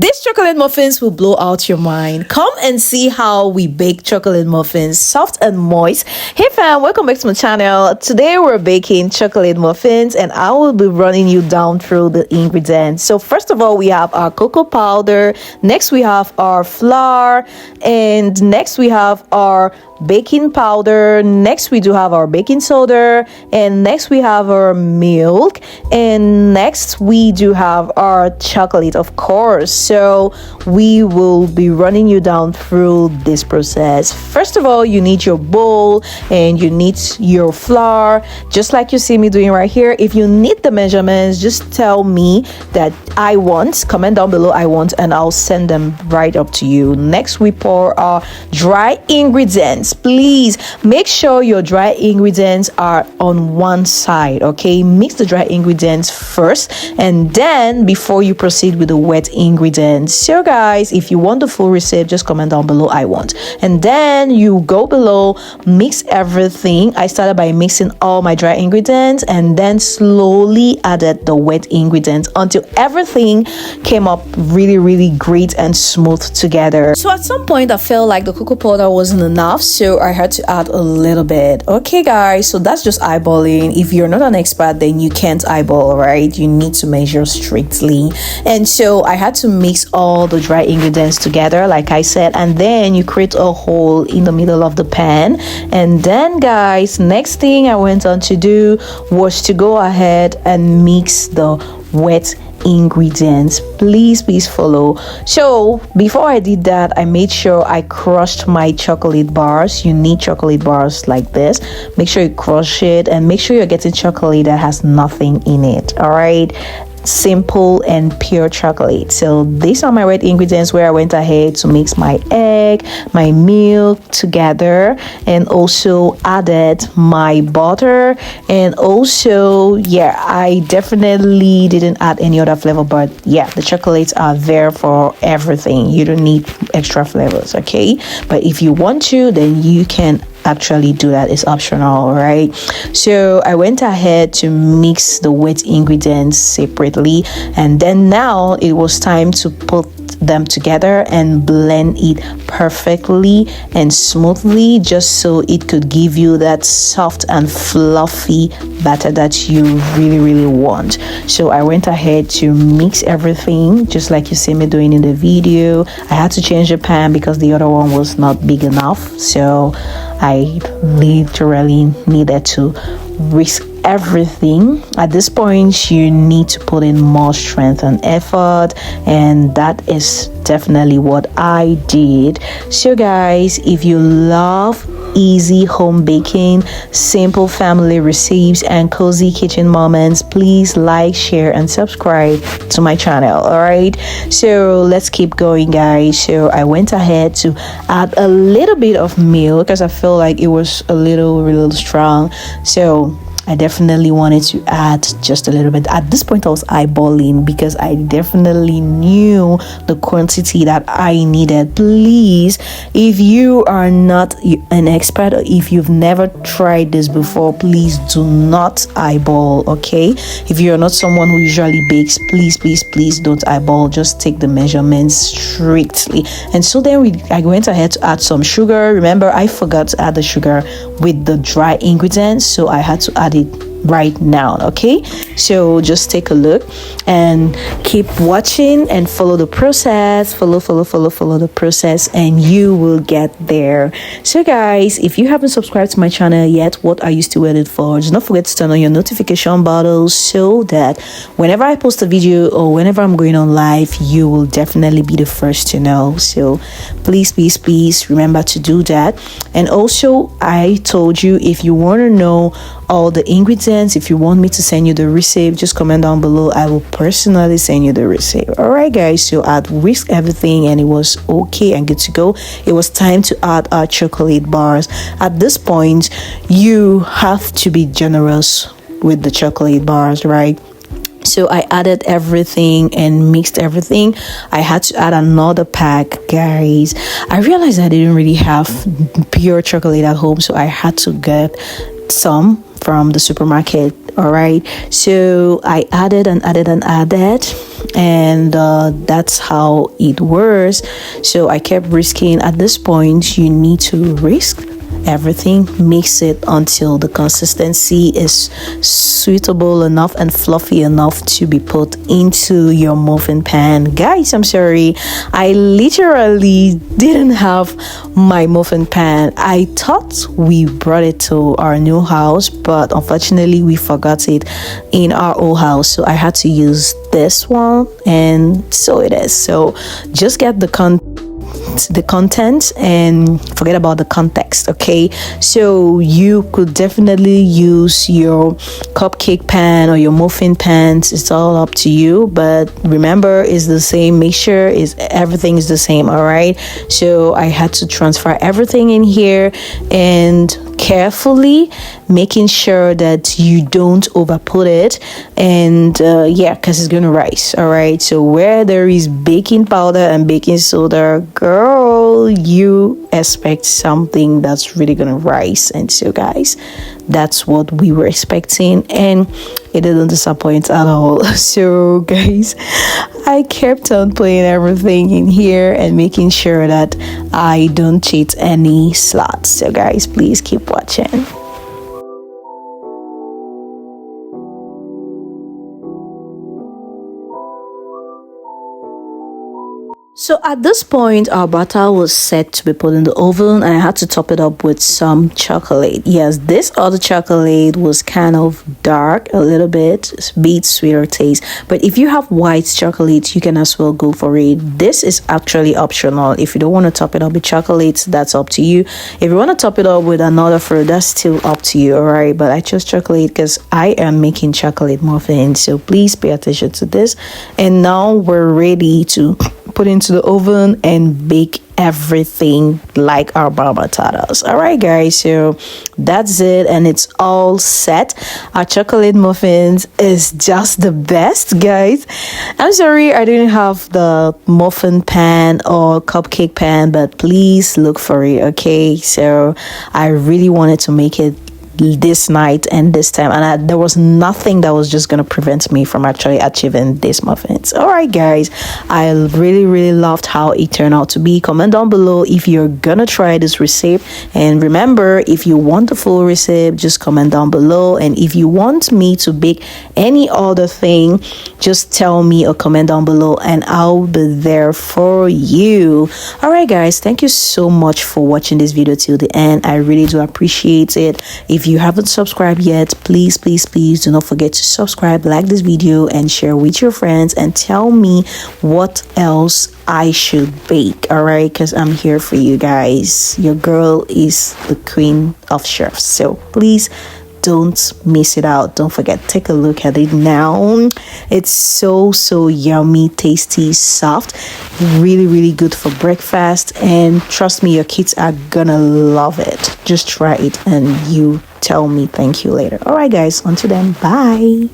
These chocolate muffins will blow out your mind. Come and see how we bake chocolate muffins, soft and moist. Hey fam, welcome back to my channel. Today we're baking chocolate muffins and I will be running you down through the ingredients. So first of all, we have our cocoa powder. Next we have our flour, and next we have our baking powder. Next we do have our baking soda, and next we have our milk, and next we do have our chocolate, of course. So we will be running you down through this process. First of all, you need your bowl and you need your flour, just like you see me doing right here. If you need the measurements, just tell me that I want, comment down below I want, and I'll send them right up to you. Next we pour our dry ingredients. Please make sure your dry ingredients are on one side, okay? Mix the dry ingredients first and then before you proceed with the wet ingredients. So guys, if you want the full recipe, just comment down below I want, and then you go below, mix everything. I started by mixing all my dry ingredients and then slowly added the wet ingredients until everything came up really great and smooth together. So at some point I felt like the cocoa powder wasn't enough, so I had to add a little bit. Okay guys, so that's just eyeballing. If you're not an expert, then you can't eyeball, right? You need to measure strictly. And so I had to mix all the dry ingredients together like I said, and then you create a hole in the middle of the pan. And then guys, next thing I went on to do was to go ahead and mix the wet ingredients. Please follow. So before I did that, I made sure I crushed my chocolate bars. You need chocolate bars like this. Make sure you crush it and make sure you're getting chocolate that has nothing in it. All right, simple and pure chocolate. So these are my wet ingredients where I went ahead to mix my egg, my milk together, and also added my butter. And also, yeah, I definitely didn't add any other flavor, but yeah, the chocolates are there for everything. You don't need extra flavors, okay? But if you want to, then you can actually do that. It's optional, right? So I went ahead to mix the wet ingredients separately, and then now it was time to put them together and blend it perfectly and smoothly, just so it could give you that soft and fluffy batter that you really want. So I went ahead to mix everything just like you see me doing in the video. I had to change the pan because the other one was not big enough, so I literally needed to risk everything. At this point, you need to put in more strength and effort, and that is definitely what I did. So guys, if you love easy home baking, simple family recipes, and cozy kitchen moments, please like, share, and subscribe to my channel. All right, so let's keep going guys. So I went ahead to add a little bit of milk because I feel like it was a little strong, so I definitely wanted to add just a little bit. At this point I was eyeballing because I definitely knew the quantity that I needed. Please, if you are not an expert or if you've never tried this before, please do not eyeball, okay? If you're not someone who usually bakes, please don't eyeball. Just take the measurements strictly. And so then I went ahead to add some sugar. Remember, I forgot to add the sugar with the dry ingredients, so I had to add it right now. Okay, so just take a look and keep watching and follow the process. Follow the process and you will get there. So guys, if you haven't subscribed to my channel yet, what are you still waiting for? Just don't forget to turn on your notification bell so that whenever I post a video or whenever I'm going on live, you will definitely be the first to know. So please remember to do that. And also, I told you, if you want to know all the ingredients, if you want me to send you the recipe, just comment down below. I will personally send you the recipe. All right guys, so I'd whisked everything and it was okay and good to go. It was time to add our chocolate bars. At this point, you have to be generous with the chocolate bars, right? So I added everything and mixed everything. I had to add another pack, guys. I realized I didn't really have pure chocolate at home, so I had to get some from the supermarket. All right, so I added and added and added, and that's how it works. So I kept risking. At this point, you need to risk everything, mix it until the consistency is suitable enough and fluffy enough to be put into your muffin pan. Guys, I'm sorry, I literally didn't have my muffin pan. I thought we brought it to our new house, but unfortunately we forgot it in our old house, so I had to use this one, and so it is. So just get the content and forget about the context. Okay, so you could definitely use your cupcake pan or your muffin pans. It's all up to you, but remember, it's the same. Make sure is everything is the same. All right, so I had to transfer everything in here and carefully making sure that you don't overput it, and yeah, because it's gonna rise. All right, so where there is baking powder and baking soda, girl, you expect something that's really gonna rise. And so guys, that's what we were expecting, and it didn't disappoint at all. So guys, I kept on putting everything in here and making sure that I don't cheat any slots. So guys, please keep watching. So at this point, our batter was set to be put in the oven, and I had to top it up with some chocolate. Yes, this other chocolate was kind of dark, a little bit sweeter taste. But if you have white chocolate, you can as well go for it. This is actually optional. If you don't want to top it up with chocolate, that's up to you. If you want to top it up with another fruit, that's still up to you. All right, but I chose chocolate because I am making chocolate muffins. So please pay attention to this. And now we're ready to put into the oven and bake everything like our mama taught us. All right guys, so that's it, and it's all set. Our chocolate muffins is just the best, guys. I'm sorry I didn't have the muffin pan or cupcake pan, but please look for it. Okay, so I really wanted to make it this night and this time, and there was nothing that was just gonna prevent me from actually achieving these muffins. All right guys, I really loved how it turned out to be. Comment down below if you're gonna try this recipe, and remember, if you want the full recipe, just comment down below. And if you want me to bake any other thing, just tell me or comment down below and I'll be there for you. All right guys, thank you so much for watching this video till the end. I really do appreciate it. If you haven't subscribed yet, please do not forget to subscribe, like this video, and share with your friends, and tell me what else I should bake. All right, because I'm here for you guys. Your girl is the queen of chefs, so please don't miss it out. Don't forget, take a look at it now. It's so yummy, tasty, soft, really good for breakfast, and trust me, your kids are gonna love it. Just try it and you tell me thank you later. All right guys, until then, bye.